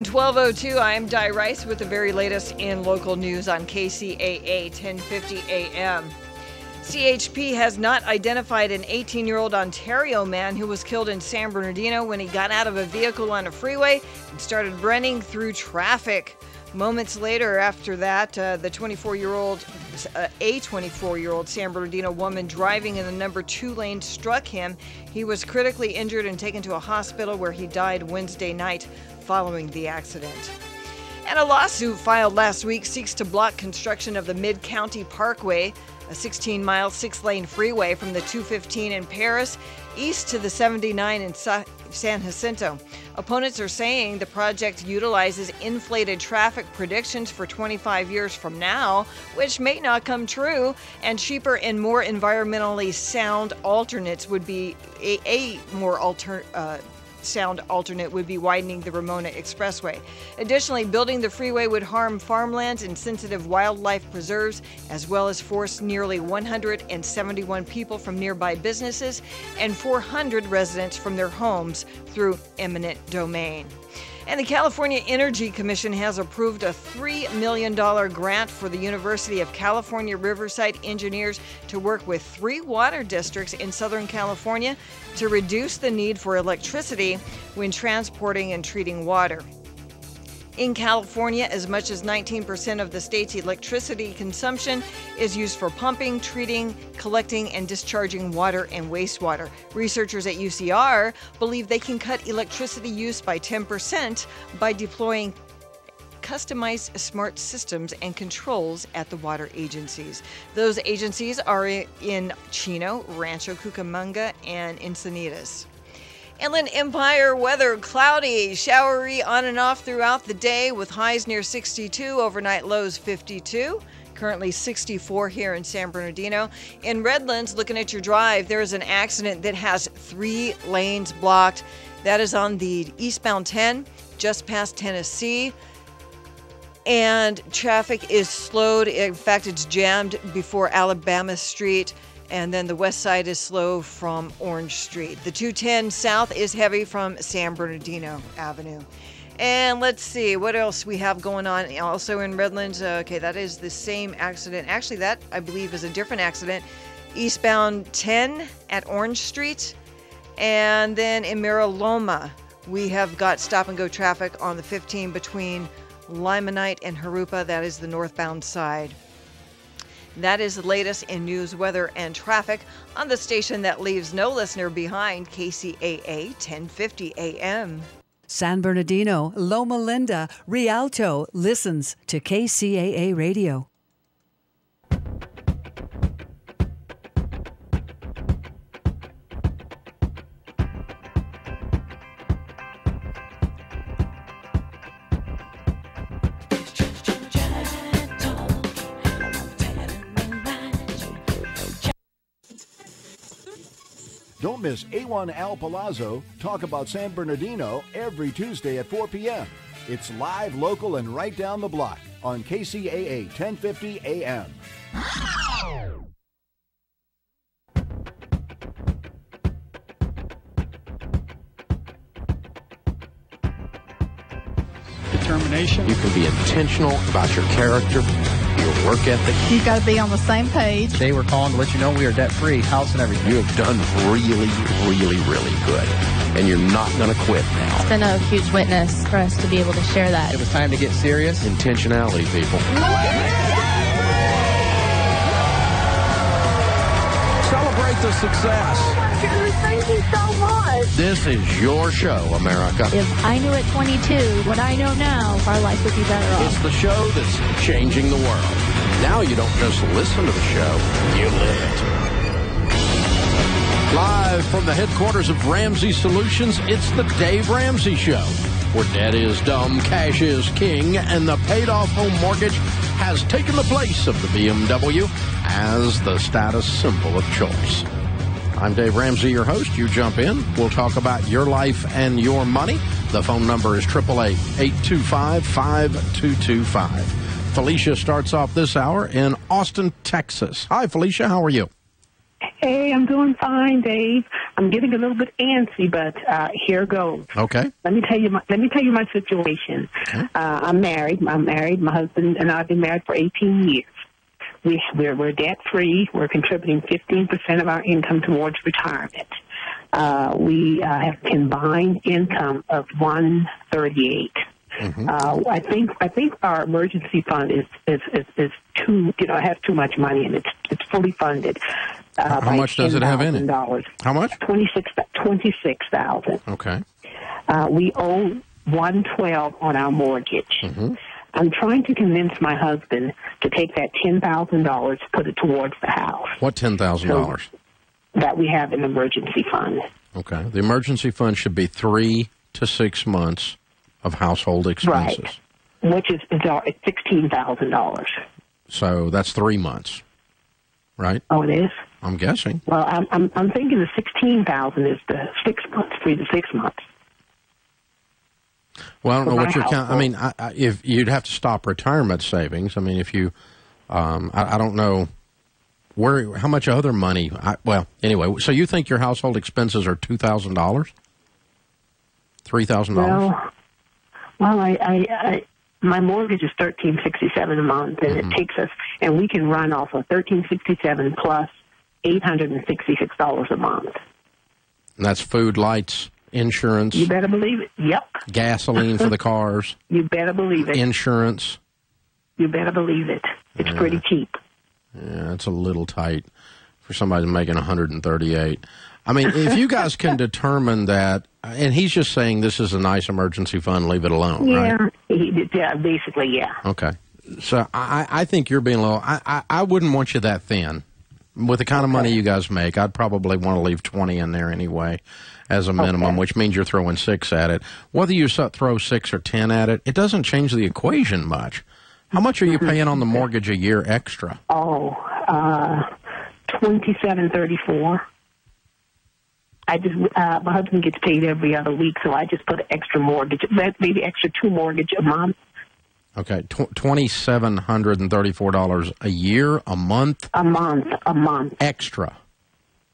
12:02, I am Di Rice with the very latest in local news on KCAA 1050 AM. CHP has not identified an 18-year-old Ontario man who was killed in San Bernardino when he got out of a vehicle on a freeway and started running through traffic. Moments later after that, a 24-year-old San Bernardino woman driving in the number 2 lane struck him. He was critically injured and taken to a hospital where he died Wednesday night following the accident. And a lawsuit filed last week seeks to block construction of the Mid-County Parkway, a 16-mile, 6-lane freeway from the 215 in Paris east to the 79 in San Jacinto. Opponents are saying the project utilizes inflated traffic predictions for 25 years from now, which may not come true, and cheaper and more environmentally sound alternates would be sound alternate would be widening the Ramona Expressway. Additionally, building the freeway would harm farmlands and sensitive wildlife preserves, as well as force nearly 171 people from nearby businesses and 400 residents from their homes through eminent domain. And the California Energy Commission has approved a $3 million grant for the University of California Riverside engineers to work with 3 water districts in Southern California to reduce the need for electricity when transporting and treating water. In California, as much as 19% of the state's electricity consumption is used for pumping, treating, collecting, and discharging water and wastewater. Researchers at UCR believe they can cut electricity use by 10% by deploying customized smart systems and controls at the water agencies. Those agencies are in Chino, Rancho Cucamonga, and Encinitas. Inland Empire weather, cloudy, showery on and off throughout the day with highs near 62, overnight lows 52. Currently 64 here in San Bernardino. In Redlands, looking at your drive, there is an accident that has 3 lanes blocked. That is on the eastbound 10, just past Tennessee. And traffic is slowed. In fact, it's jammed before Alabama Street. And then the west side is slow from Orange Street. The 210 south is heavy from San Bernardino Avenue. And let's see what else we have going on. Also in Redlands, okay, that is the same accident. Actually, that I believe is a different accident. Eastbound 10 at Orange Street. And then in Mira Loma, we have got stop and go traffic on the 15 between Limonite and Jurupa. That is the northbound side. That is the latest in news, weather, and traffic on the station that leaves no listener behind, KCAA 1050 AM. San Bernardino, Loma Linda, Rialto listens to KCAA Radio. Don't miss A1 Al Palazzo talk about San Bernardino every Tuesday at 4 p.m. It's live, local, and right down the block on KCAA 1050 AM. Determination. You can be intentional about your character, your work ethic. You've got to be on the same page. Today we're calling to let you know we are debt-free, house and everything. You have done really, really, really good. And you're not going to quit now. It's been a huge witness for us to be able to share that. It was time to get serious. Intentionality, people. Celebrate the success. Oh my goodness, thank you so much. This is your show, America. If I knew at 22 what I know now, our life would be better off. It's the show that's changing the world. Now you don't just listen to the show, you live it. Live from the headquarters of Ramsey Solutions, it's the Dave Ramsey Show, where debt is dumb, cash is king, and the paid-off home mortgage has taken the place of the BMW as the status symbol of choice. I'm Dave Ramsey, your host. You jump in. We'll talk about your life and your money. The phone number is 888-825-5225. Felicia starts off this hour in Austin, Texas. Hi, Felicia. How are you? Hey, I'm doing fine, Dave. I'm getting a little bit antsy, but here goes. Okay. Let me tell you my situation. Okay. I'm married. My husband and I have been married for 18 years. We're debt free. We're contributing 15% of our income towards retirement. We have combined income of $138. Mm-hmm. I think our emergency fund is too, has too much money in it. It's fully funded. How much does it have in it? How much? $26,000. Okay. We owe $112 on our mortgage. Mm-hmm. I'm trying to convince my husband to take that $10,000, put it towards the house. What $10,000? That we have an emergency fund. Okay. The emergency fund should be 3 to 6 months of household expenses. Right. Which is $16,000. So that's 3 months, right? Oh, it is? I'm guessing. Well, I'm thinking the $16,000 is the 6 months, 3 to 6 months. Well, I don't know what you're counting. I mean, if you'd have to stop retirement savings. I mean, if you, I don't know how much other money. Anyway, so you think your household expenses are $2,000, $3,000? Well, I my mortgage is $1,367 a month, and it takes us, and we can run off of $1,367 plus $866 a month. And that's food, lights, insurance. You better believe it. Yep. Gasoline for the cars. You better believe it. Insurance. You better believe it. It's pretty cheap. Yeah, it's a little tight for somebody making $138. I mean, if you guys can determine that, and he's just saying this is a nice emergency fund, leave it alone, right? Yeah, basically, yeah. Okay. So I think you're being a little, I wouldn't want you that thin. With the kind of money you guys make, I'd probably want to leave 20 in there anyway as a minimum, which means you're throwing 6 at it. Whether you throw 6 or 10 at it, it doesn't change the equation much. How much are you paying on the mortgage a year extra? Oh, $27.34. My husband gets paid every other week, so I just put an extra mortgage, maybe extra 2 mortgage a month. Okay, $2,734 a year, a month? A month. Extra.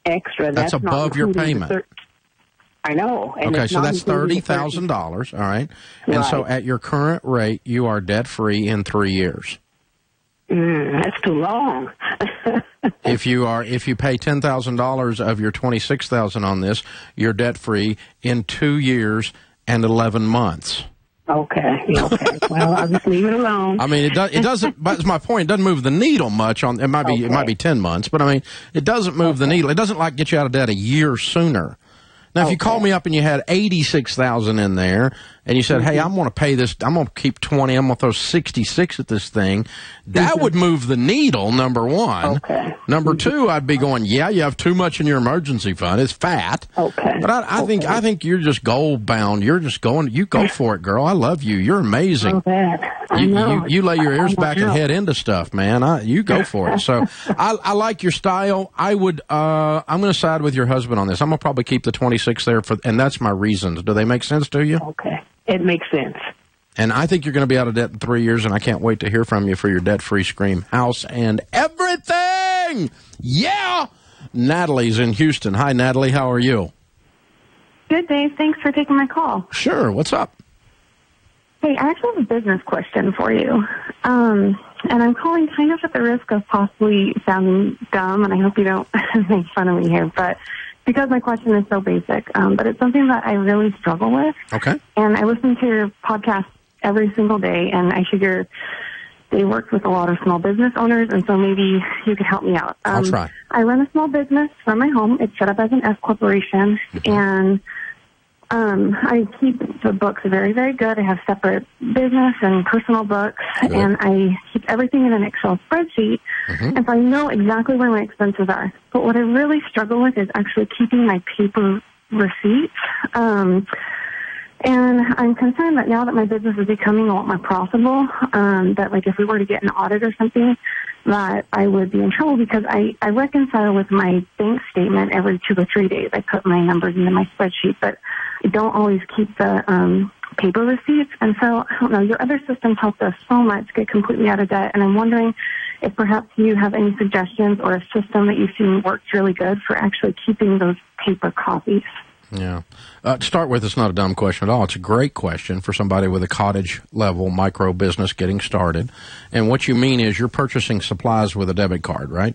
That's above your payment. I know. And okay, so that's $30,000, all right? And so at your current rate, you are debt-free in 3 years. That's too long. If you pay $10,000 of your $26,000 on this, you're debt-free in 2 years and 11 months. Okay. Well, I'll just leave it alone. I mean, it doesn't. That's my point. It doesn't move the needle much. It might be 10 months, but I mean, it doesn't move the needle. It doesn't get you out of debt a year sooner. Now, if you called me up and you had $86,000 in there, and you said, "Hey, I'm going to pay this. I'm going to keep 20. I'm going to throw 66 at this thing," that would move the needle. Number one. Okay. Number two, I'd be going, "Yeah, you have too much in your emergency fund. It's fat." Okay. But I think you're just goal bound. You're just going. You go for it, girl. I love you. You're amazing. You lay your ears back and head into stuff, man. You go for it. So I like your style. I'm going to side with your husband on this. I'm going to probably keep the 26 there and that's my reasons. Do they make sense to you? Okay. It makes sense. And I think you're going to be out of debt in 3 years, and I can't wait to hear from you for your debt-free scream, house and everything. Yeah. Natalie's in Houston. Hi, Natalie. How are you? Good, Dave. Thanks for taking my call. Sure. What's up? Hey, I actually have a business question for you. And I'm calling kind of at the risk of possibly sounding dumb, and I hope you don't make fun of me here, but because my question is so basic, but it's something that I really struggle with. Okay. And I listen to your podcast every single day, and I figure they work with a lot of small business owners, and so maybe you could help me out. I'll try. I run a small business from my home. It's set up as an S corporation, and I keep the books very, very good. I have separate business and personal books, and I keep everything in an Excel spreadsheet, and so I know exactly where my expenses are. But what I really struggle with is actually keeping my paper receipts. And I'm concerned that now that my business is becoming a lot more profitable, that like if we were to get an audit or something, that I would be in trouble because I reconcile with my bank statement every 2 or 3 days. I put my numbers into my spreadsheet, but I don't always keep the paper receipts. And so, I don't know, your other systems helped us so much get completely out of debt. And I'm wondering if perhaps you have any suggestions or a system that you've seen works really good for actually keeping those paper copies. Yeah. To start with, it's not a dumb question at all. It's a great question for somebody with a cottage-level micro business getting started. And what you mean is you're purchasing supplies with a debit card, right?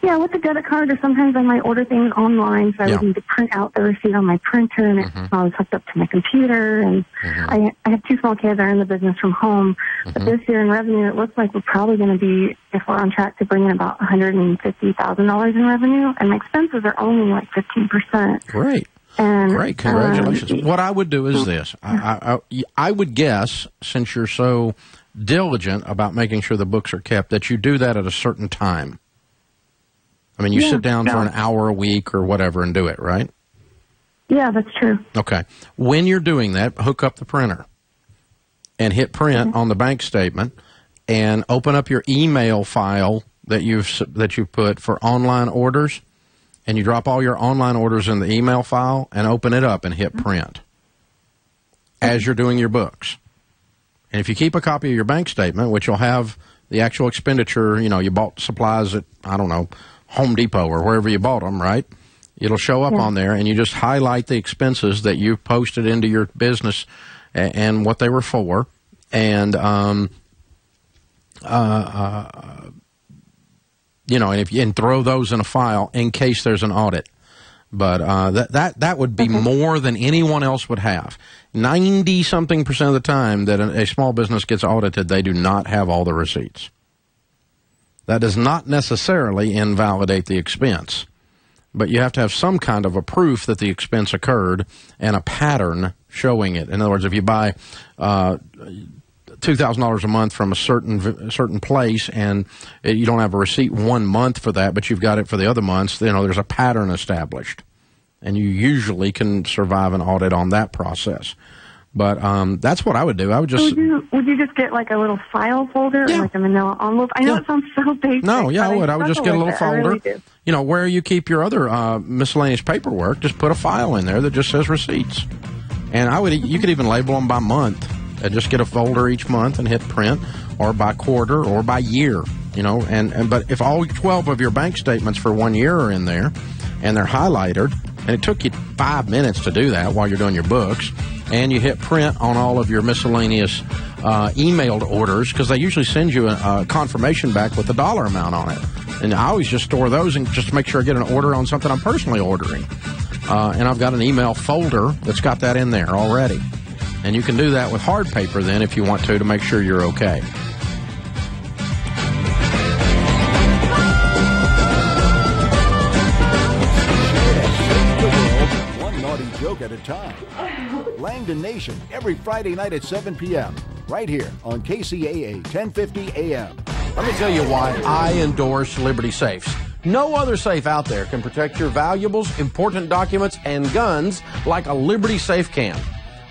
Yeah, with the debit card, or sometimes I might order things online, so I would need to print out the receipt on my printer, and it's always hooked up to my computer. And I have 2 small kids that are in the business from home. But this year in revenue, it looks like we're probably going to be, if we're on track, to bring in about $150,000 in revenue, and my expenses are only like 15%. Great. And, great, congratulations. What I would do is this. I would guess, since you're so diligent about making sure the books are kept, that you do that at a certain time. I mean, you sit down for an hour a week or whatever and do it, right? Yeah, that's true. Okay. When you're doing that, hook up the printer and hit print on the bank statement and open up your email file that you've put for online orders, and you drop all your online orders in the email file and open it up and hit print as you're doing your books. And if you keep a copy of your bank statement, which will have the actual expenditure, you bought supplies at, I don't know, Home Depot or wherever you bought them, right? It'll show up on there, and you just highlight the expenses that you posted into your business and what they were for, and and throw those in a file in case there's an audit. But that would be more than anyone else would have. 90-something% of the time that a small business gets audited, they do not have all the receipts. That does not necessarily invalidate the expense, but you have to have some kind of a proof that the expense occurred and a pattern showing it. In other words, if you buy $2,000 a month from a certain place and you don't have a receipt 1 month for that, but you've got it for the other months, there's a pattern established, and you usually can survive an audit on that process. But that's what I would do. I would just... Would you just get like a little file folder, or like a manila envelope? I know it sounds so basic. No, I would. I would just get a little folder. Really where you keep your other miscellaneous paperwork, just put a file in there that just says receipts. And you could even label them by month. And just get a folder each month and hit print, or by quarter, or by year. But if all 12 of your bank statements for 1 year are in there, and they're highlighted, and it took you 5 minutes to do that while you're doing your books, and you hit print on all of your miscellaneous emailed orders, because they usually send you a confirmation back with the dollar amount on it. And I always just store those and just make sure I get an order on something I'm personally ordering. And I've got an email folder that's got that in there already. And you can do that with hard paper then if you want to make sure you're okay. One naughty joke at a time. Langdon Nation, every Friday night at 7 p.m. right here on KCAA 1050 AM. Let me tell you why I endorse Liberty Safes. No other safe out there can protect your valuables, important documents, and guns like a Liberty Safe can.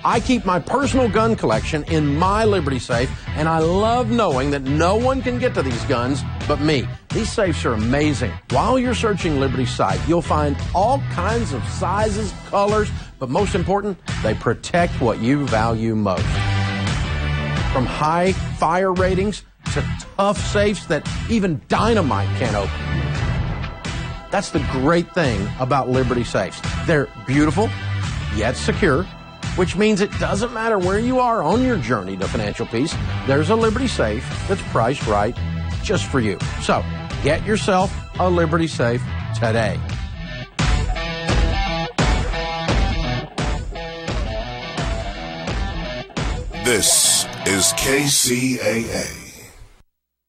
I keep my personal gun collection in my Liberty Safe, and I love knowing that no one can get to these guns but me. These safes are amazing. While you're searching Liberty's site, you'll find all kinds of sizes, colors, but most important, they protect what you value most. From high fire ratings to tough safes that even dynamite can't open. That's the great thing about Liberty Safes. They're beautiful, yet secure, which means it doesn't matter where you are on your journey to financial peace, there's a Liberty Safe that's priced right just for you. So, get yourself a Liberty Safe today. This is KCAA.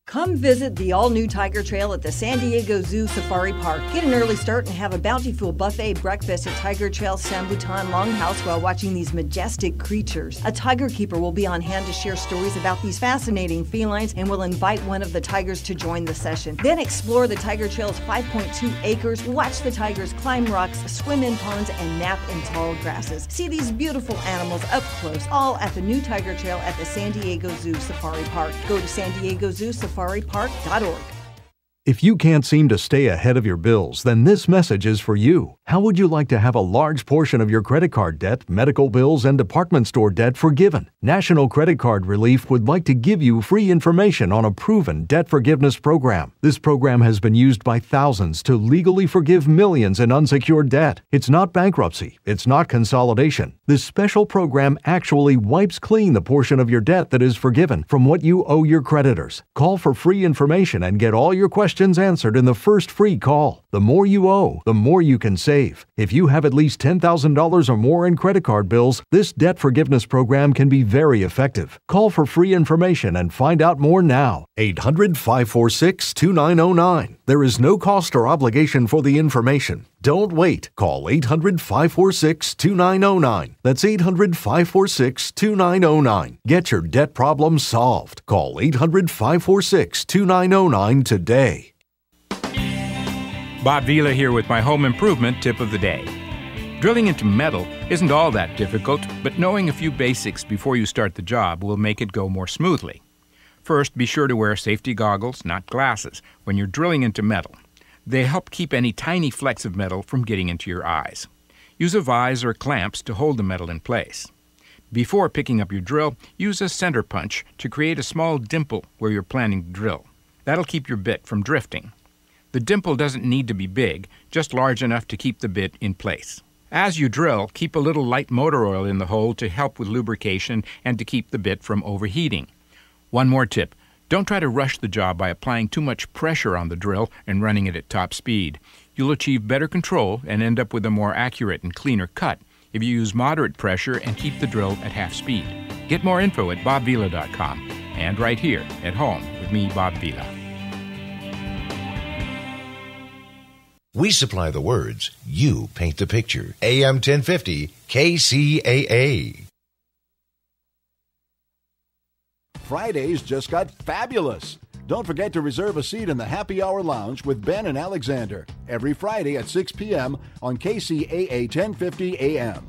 Come visit the all-new Tiger Trail at the San Diego Zoo Safari Park. Get an early start and have a bountiful buffet breakfast at Tiger Trail's Sambutan Longhouse while watching these majestic creatures. A tiger keeper will be on hand to share stories about these fascinating felines and will invite one of the tigers to join the session. Then explore the Tiger Trail's 5.2 acres, watch the tigers climb rocks, swim in ponds, and nap in tall grasses. See these beautiful animals up close, all at the new Tiger Trail at the San Diego Zoo Safari Park. Go to San Diego Zoo Safaripark.org. If you can't seem to stay ahead of your bills, then this message is for you. How would you like to have a large portion of your credit card debt, medical bills, and department store debt forgiven? National Credit Card Relief would like to give you free information on a proven debt forgiveness program. This program has been used by thousands to legally forgive millions in unsecured debt. It's not bankruptcy. It's not consolidation. This special program actually wipes clean the portion of your debt that is forgiven from what you owe your creditors. Call for free information and get all your questions answered in the first free call. The more you owe, the more you can save. If you have at least $10,000 or more in credit card bills, this debt forgiveness program can be very effective. Call for free information and find out more now. 800-546-2909. There is no cost or obligation for the information. Don't wait. Call 800-546-2909. That's 800-546-2909. Get your debt problem solved. Call 800-546-2909 today. Bob Vila here with my home improvement tip of the day. Drilling into metal isn't all that difficult, but knowing a few basics before you start the job will make it go more smoothly. First, be sure to wear safety goggles, not glasses, when you're drilling into metal. They help keep any tiny flecks of metal from getting into your eyes. Use a vise or clamps to hold the metal in place. Before picking up your drill, use a center punch to create a small dimple where you're planning to drill. That'll keep your bit from drifting. The dimple doesn't need to be big, just large enough to keep the bit in place. As you drill, keep a little light motor oil in the hole to help with lubrication and to keep the bit from overheating. One more tip. Don't try to rush the job by applying too much pressure on the drill and running it at top speed. You'll achieve better control and end up with a more accurate and cleaner cut if you use moderate pressure and keep the drill at half speed. Get more info at bobvila.com and right here at home with me, Bob Vila. We supply the words, you paint the picture. AM 1050, KCAA. Fridays just got fabulous. Don't forget to reserve a seat in the Happy Hour Lounge with Ben and Alexander every Friday at 6 p.m. on KCAA 1050 AM.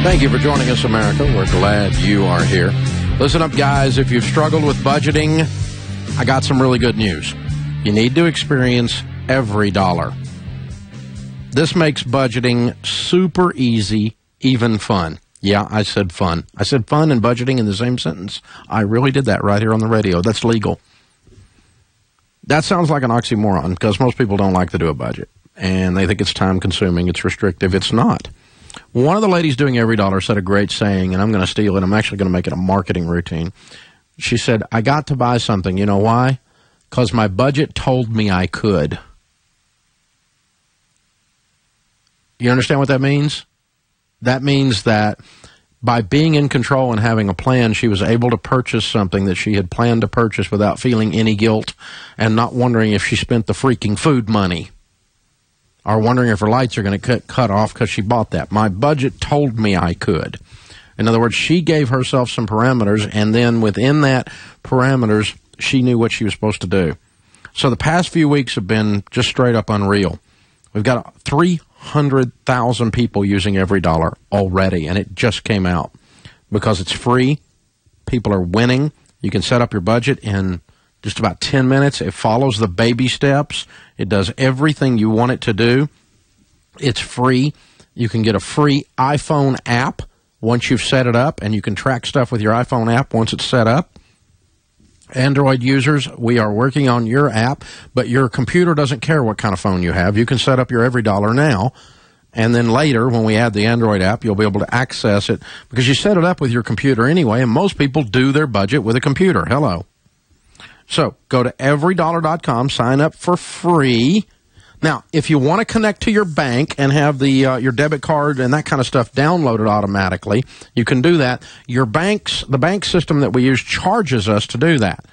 Thank you for joining us, America. We're glad you are here. Listen up, guys. If you've struggled with budgeting, I got some really good news. You need to experience every dollar. This makes budgeting super easy, even fun. Yeah, I said fun. I said fun and budgeting in the same sentence. I really did that right here on the radio. That's legal. That sounds like an oxymoron because most people don't like to do a budget. And they think it's time-consuming, it's restrictive. It's not. One of the ladies doing Every Dollar said a great saying, and I'm going to steal it. I'm actually going to make it a marketing routine. She said, I got to buy something. You know why? Because my budget told me I could. You understand what that means? That means that by being in control and having a plan, she was able to purchase something that she had planned to purchase without feeling any guilt and not wondering if she spent the freaking food money. Or wondering if her lights are going to cut off because she bought that. My budget told me I could. In other words, she gave herself some parameters, and then within that parameters, she knew what she was supposed to do. So the past few weeks have been just straight up unreal. We've got 300,000 people using Every Dollar already, and it just came out. Because it's free, people are winning. You can set up your budget in just about 10 minutes. It follows the baby steps. It does everything you want it to do. It's free. You can get a free iPhone app once you've set it up, and you can track stuff with your iPhone app once it's set up. Android users, we are working on your app, but your computer doesn't care what kind of phone you have. You can set up your Every Dollar now, and then later, when we add the Android app, you'll be able to access it because you set it up with your computer anyway, and most people do their budget with a computer. Hello. So go to everydollar.com, sign up for free. Now, if you want to connect to your bank and have the your debit card and that kind of stuff downloaded automatically, you can do that. The bank system that we use charges us to do that.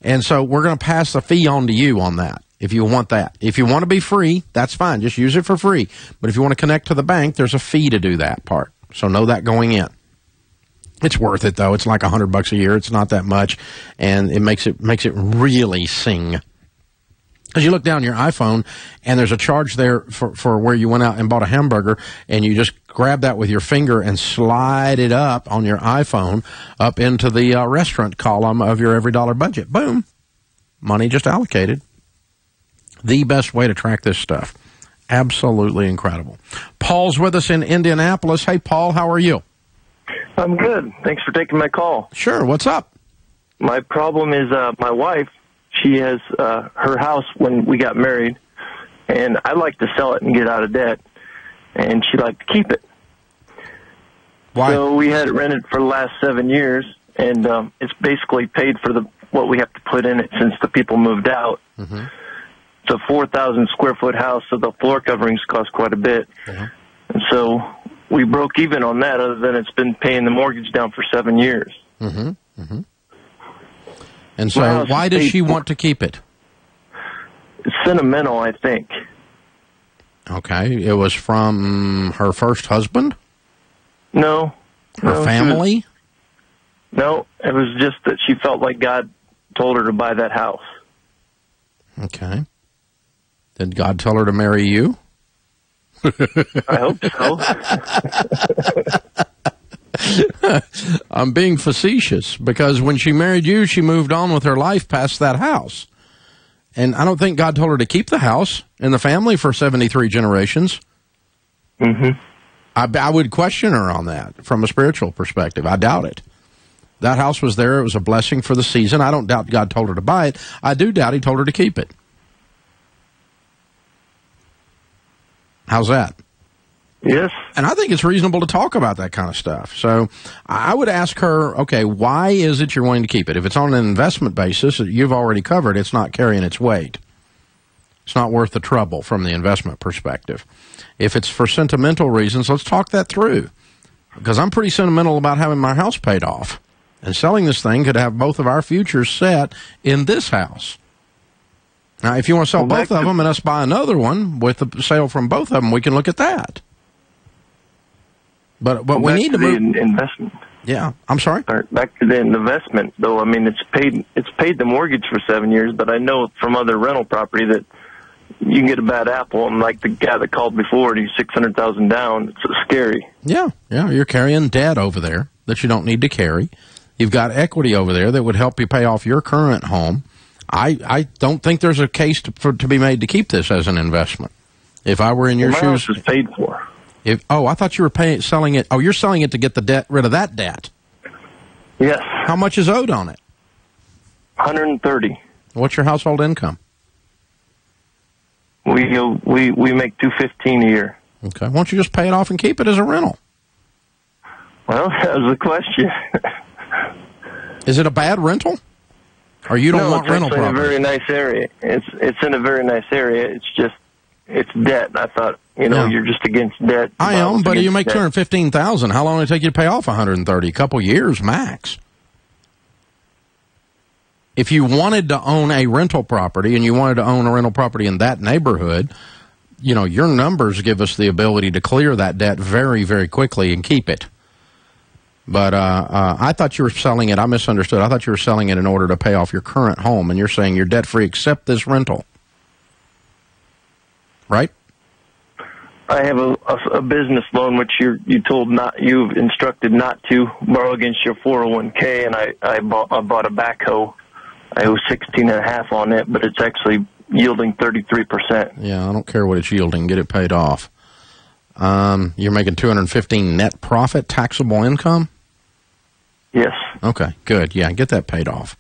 And so we're going to pass the fee on to you on that if you want that. If you want to be free, that's fine. Just use it for free. But if you want to connect to the bank, there's a fee to do that part. So know that going in. It's worth it, though. It's like $100 a year. It's not that much, and it makes it really sing. Because you look down your iPhone, and there's a charge there for where you went out and bought a hamburger, and you just grab that with your finger and slide it up on your iPhone up into the restaurant column of your every dollar budget. Boom. Money just allocated. The best way to track this stuff. Absolutely incredible. Paul's with us in Indianapolis. Hey, Paul, how are you? I'm good. Thanks for taking my call. Sure. What's up? My problem is my wife, she has her house when we got married, and I like to sell it and get out of debt, and she liked to keep it. Why? So we had it rented for the last 7 years, and it's basically paid for what we have to put in it since the people moved out. Mm-hmm. It's a 4,000 square foot house, so the floor coverings cost quite a bit. Mm-hmm. And so we broke even on that, other than it's been paying the mortgage down for 7 years. Mm-hmm. Mm-hmm. And so why does she want to keep it? It's sentimental, I think. Okay. It was from her first husband? No. Her family? No, it was just that she felt like God told her to buy that house. Okay. Did God tell her to marry you? I hope so. I'm being facetious, because when she married you, she moved on with her life past that house. And I don't think God told her to keep the house and the family for 73 generations. Mm-hmm. I would question her on that from a spiritual perspective. I doubt it. That house was there. It was a blessing for the season. I don't doubt God told her to buy it. I do doubt he told her to keep it. How's that? Yes. And I think it's reasonable to talk about that kind of stuff. So I would ask her, okay, why is it you're wanting to keep it? If it's on an investment basis, you've already covered, it's not carrying its weight. It's not worth the trouble from the investment perspective. If it's for sentimental reasons, let's talk that through. Because I'm pretty sentimental about having my house paid off. And selling this thing could have both of our futures set in this house. Now, if you want to sell both of them and us buy another one with the sale from both of them, we can look at that. But we need to move. Investment. Yeah, I'm sorry. Back to the investment, though. I mean, it's paid the mortgage for 7 years, but I know from other rental property that you can get a bad apple. And like the guy that called before, he's $600,000 down. It's scary. Yeah, you're carrying debt over there that you don't need to carry. You've got equity over there that would help you pay off your current home. I don't think there's a case to be made to keep this as an investment. If I were in your shoes, my house is paid for. I thought you were selling it. Oh, you're selling it to get the rid of that debt. Yes. How much is owed on it? $130,000. What's your household income? We make $215,000 a year. Okay. Why don't you just pay it off and keep it as a rental? Well, that was the question. Is it a bad rental? Or you don't want rental property? No, it's in a very nice area. It's in a very nice area. It's just, it's debt. I thought, you're just against debt. I am, but you make $215,000. How long did it take you to pay off $130,000? A couple years max. If you wanted to own a rental property and you wanted to own a rental property in that neighborhood, your numbers give us the ability to clear that debt very, very quickly and keep it. But I thought you were selling it. I misunderstood. I thought you were selling it in order to pay off your current home, and you're saying you're debt-free except this rental. Right? I have a business loan which you've instructed not to borrow against your 401k, and I bought a backhoe. I owe $16.5 on it, but it's actually yielding 33%. Yeah, I don't care what it's yielding. Get it paid off. You're making $215 net profit, taxable income? Yes. Okay, good. Yeah, get that paid off.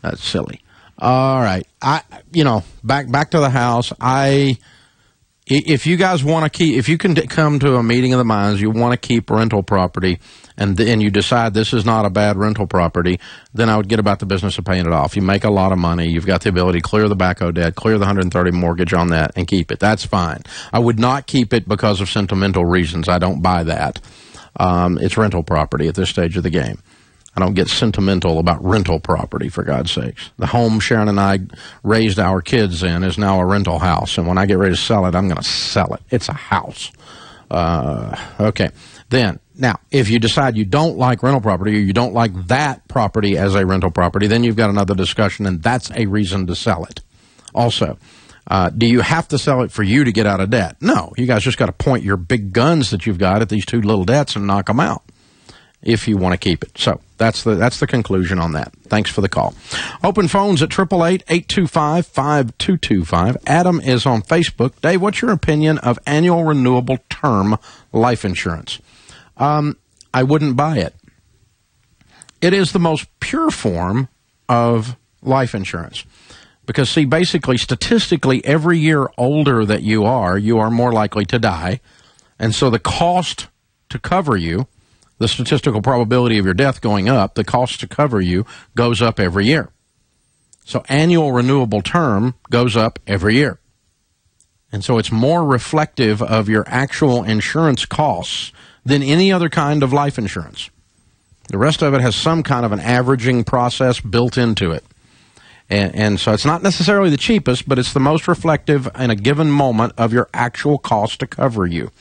That's silly. All right. Back to the house. If you guys want to keep, if you can come to a meeting of the minds, you want to keep rental property, and then you decide this is not a bad rental property, then I would get about the business of paying it off. You make a lot of money. You've got the ability to clear the backhoe debt, clear the $130,000 mortgage on that, and keep it. That's fine. I would not keep it because of sentimental reasons. I don't buy that. It's rental property at this stage of the game. I don't get sentimental about rental property, for God's sakes. The home Sharon and I raised our kids in is now a rental house, and when I get ready to sell it, I'm going to sell it. It's a house. Okay. Then, Now, if you decide you don't like rental property or you don't like that property as a rental property, then you've got another discussion, and that's a reason to sell it. Also, do you have to sell it for you to get out of debt? No. You guys just got to point your big guns that you've got at these two little debts and knock them out if you want to keep it. So that's the conclusion on that. Thanks for the call. Open phones at 888-825-5225. Adam is on Facebook. Dave, what's your opinion of annual renewable term life insurance? I wouldn't buy it. It is the most pure form of life insurance. Because, see, basically, statistically, every year older that you are more likely to die. And so the cost to cover you, the statistical probability of your death going up, the cost to cover you goes up every year. So annual renewable term goes up every year. And so it's more reflective of your actual insurance costs than any other kind of life insurance. The rest of it has some kind of an averaging process built into it. And so it's not necessarily the cheapest, but it's the most reflective in a given moment of your actual cost to cover you.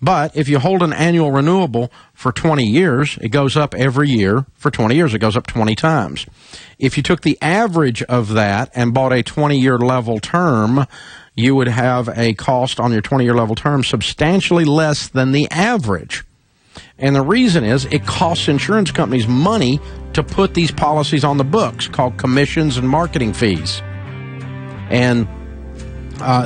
But if you hold an annual renewable for 20 years, it goes up every year. For 20 years, it goes up 20 times. If you took the average of that and bought a 20-year level term, you would have a cost on your 20-year level term substantially less than the average. And the reason is it costs insurance companies money to put these policies on the books, called commissions and marketing fees. And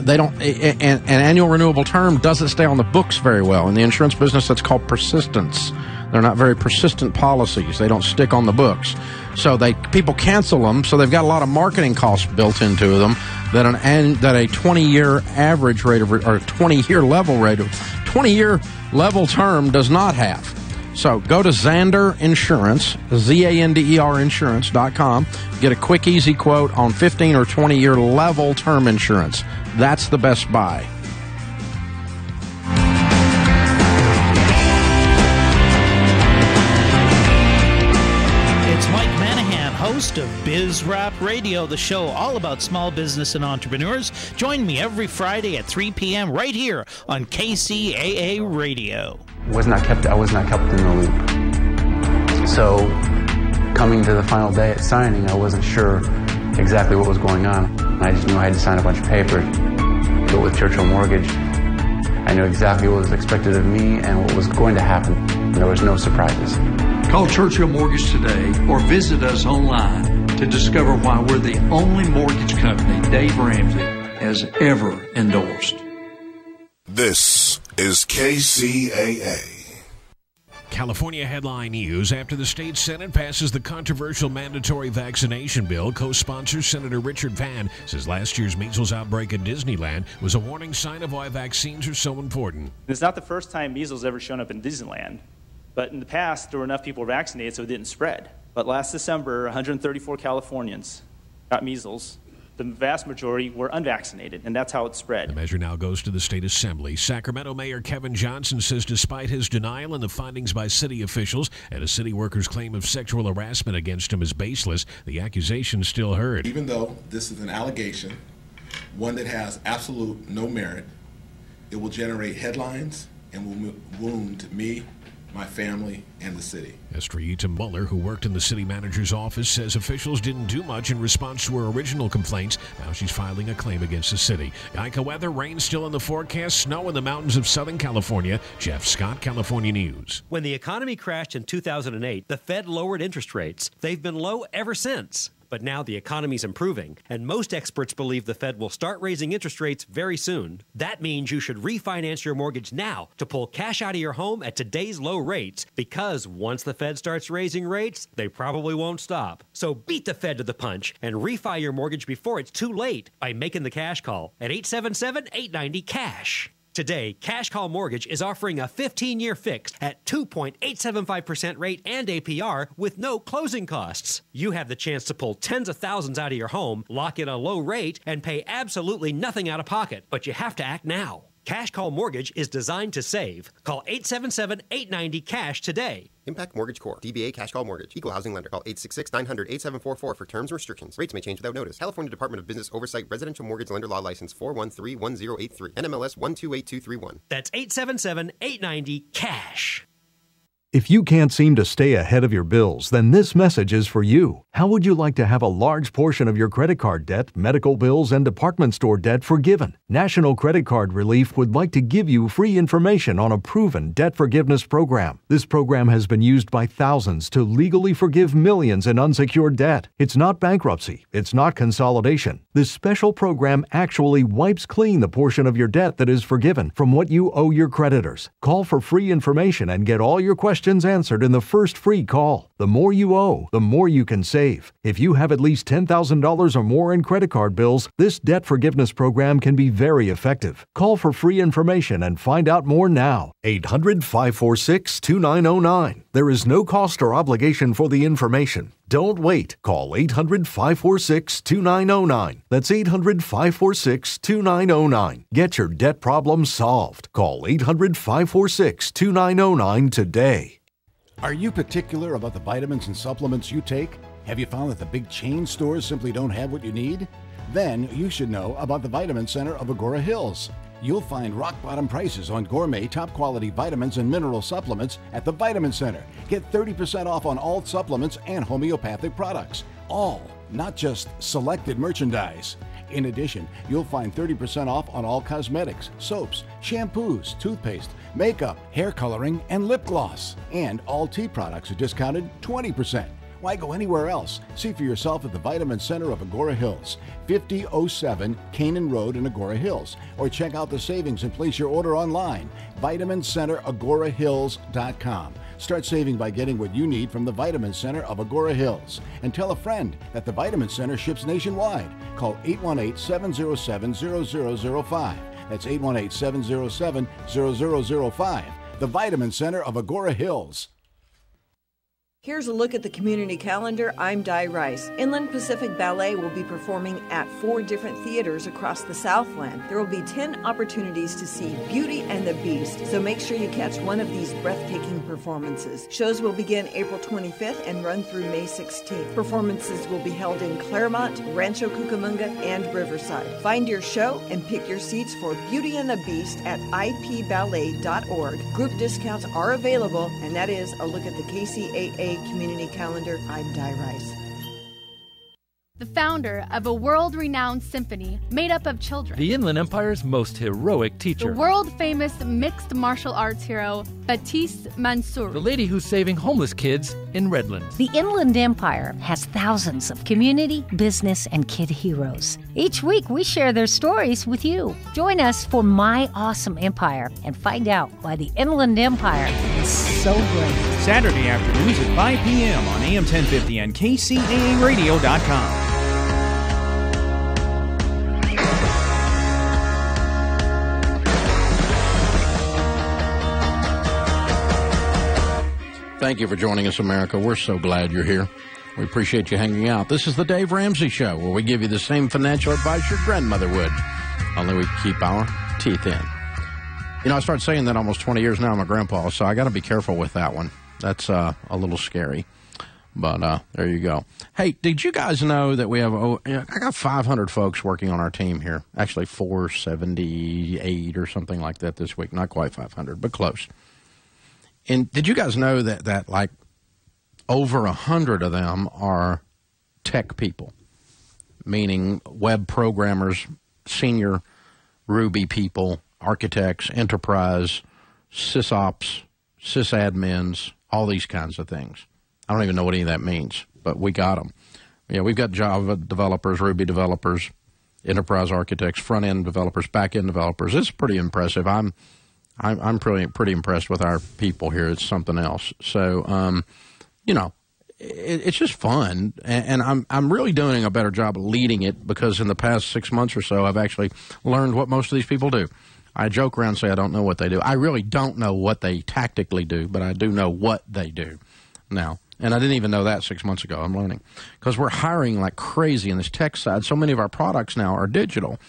they don't. An annual renewable term doesn't stay on the books very well. In the insurance business, that's called persistence. They're not very persistent policies. They don't stick on the books. So people cancel them. So they've got a lot of marketing costs built into them that a 20-year average rate of, or 20-year level rate of, 20-year level term does not have. So go to Zander Insurance, ZANDER Insurance.com. Get a quick, easy quote on 15 or 20-year level term insurance. That's the best buy. It's Mike Manahan, host of Biz Rap Radio, the show all about small business and entrepreneurs. Join me every Friday at 3 p.m. right here on KCAA Radio. I was not kept in the loop. So coming to the final day at signing, I wasn't sure exactly what was going on. I just knew I had to sign a bunch of papers. But with Churchill Mortgage, I knew exactly what was expected of me and what was going to happen. There was no surprises. Call Churchill Mortgage today or visit us online to discover why we're the only mortgage company Dave Ramsey has ever endorsed. This is KCAA. California headline news after the state Senate passes the controversial mandatory vaccination bill. Co-sponsor Senator Richard Vann says last year's measles outbreak at Disneyland was a warning sign of why vaccines are so important. It's not the first time measles ever shown up in Disneyland, but in the past there were enough people vaccinated so it didn't spread. But last December, 134 Californians got measles. The vast majority were unvaccinated, and that's how it spread. The measure now goes to the state assembly. Sacramento Mayor Kevin Johnson says despite his denial and the findings by city officials and a city worker's claim of sexual harassment against him is baseless, the accusation still heard. Even though this is an allegation, one that has absolute no merit, it will generate headlines and will wound me, my family, and the city. Estrellita Muller, who worked in the city manager's office, says officials didn't do much in response to her original complaints. Now she's filing a claim against the city. Geico weather, rain still in the forecast, snow in the mountains of Southern California. Jeff Scott, California News. When the economy crashed in 2008, the Fed lowered interest rates. They've been low ever since. But now the economy's improving, and most experts believe the Fed will start raising interest rates very soon. That means you should refinance your mortgage now to pull cash out of your home at today's low rates, because once the Fed starts raising rates, they probably won't stop. So beat the Fed to the punch and refi your mortgage before it's too late by making the cash call at 877-890-CASH. Today, Cash Call Mortgage is offering a 15-year fix at 2.875% rate and APR with no closing costs. You have the chance to pull tens of thousands out of your home, lock in a low rate, and pay absolutely nothing out of pocket. But you have to act now. Cash Call Mortgage is designed to save. Call 877-890-CASH today. Impact Mortgage Corp. DBA Cash Call Mortgage. Equal Housing Lender. Call 866-900-8744 for terms and restrictions. Rates may change without notice. California Department of Business Oversight. Residential Mortgage Lender Law License 4131083. NMLS 128231. That's 877-890-CASH. If you can't seem to stay ahead of your bills, then this message is for you. How would you like to have a large portion of your credit card debt, medical bills, and department store debt forgiven? National Credit Card Relief would like to give you free information on a proven debt forgiveness program. This program has been used by thousands to legally forgive millions in unsecured debt. It's not bankruptcy. It's not consolidation. This special program actually wipes clean the portion of your debt that is forgiven from what you owe your creditors. Call for free information and get all your questions answered in the first free call. The more you owe, the more you can save. If you have at least $10,000 or more in credit card bills, this debt forgiveness program can be very effective. Call for free information and find out more now. 800-546-2909. There is no cost or obligation for the information. Don't wait. Call 800-546-2909. That's 800-546-2909. Get your debt problem solved. Call 800-546-2909 today. Are you particular about the vitamins and supplements you take? Have you found that the big chain stores simply don't have what you need? Then you should know about the Vitamin Center of Agora Hills. You'll find rock-bottom prices on gourmet, top-quality vitamins and mineral supplements at the Vitamin Center. Get 30% off on all supplements and homeopathic products. All, not just selected merchandise. In addition, you'll find 30% off on all cosmetics, soaps, shampoos, toothpaste, makeup, hair coloring, and lip gloss. And all tea products are discounted 20%. Why go anywhere else? See for yourself at the Vitamin Center of Agora Hills, 5007 Canaan Road in Agora Hills. Or check out the savings and place your order online, VitaminCenterAgoraHills.com. Start saving by getting what you need from the Vitamin Center of Agora Hills. And tell a friend that the Vitamin Center ships nationwide. Call 818-707-0005. That's 818-707-0005. The Vitamin Center of Agora Hills. Here's a look at the community calendar. I'm Di Rice. Inland Pacific Ballet will be performing at 4 different theaters across the Southland. There will be 10 opportunities to see Beauty and the Beast, so make sure you catch one of these breathtaking performances. Shows will begin April 25th and run through May 16th. Performances will be held in Claremont, Rancho Cucamonga, and Riverside. Find your show and pick your seats for Beauty and the Beast at ipballet.org. Group discounts are available, and that is a look at the KCAA community calendar. I'm Di Rice. The founder of a world-renowned symphony made up of children. The Inland Empire's most heroic teacher. The world-famous mixed martial arts hero, Baptiste Mansour. The lady who's saving homeless kids in Redlands. The Inland Empire has thousands of community, business, and kid heroes. Each week, we share their stories with you. Join us for My Awesome Empire and find out why the Inland Empire is so great. Saturday afternoons at 5 p.m. on AM 1050 and KCAAradio.com. Thank you for joining us, America. We're so glad you're here. We appreciate you hanging out. This is the Dave Ramsey Show, where we give you the same financial advice your grandmother would, only we keep our teeth in. You know, I started saying that almost 20 years now. I'm a grandpa, so I got to be careful with that one. That's a little scary, but there you go. Hey, did you guys know that we have, I got 500 folks working on our team here, actually 478 or something like that this week. Not quite 500, but close. And did you guys know that like over 100 of them are tech people, meaning web programmers, senior Ruby people, architects, enterprise, sysops, sysadmins, all these kinds of things. I don't even know what any of that means, but we got them. Yeah, we've got Java developers, Ruby developers, enterprise architects, front-end developers, back-end developers. It's pretty impressive. I'm pretty impressed with our people here. It's something else. So, you know, it's just fun, and I'm really doing a better job of leading it because in the past 6 months or so, I've actually learned what most of these people do. I joke around and say I don't know what they do. I really don't know what they tactically do, but I do know what they do now. And I didn't even know that 6 months ago. I'm learning because we're hiring like crazy in this tech side. So many of our products now are digital,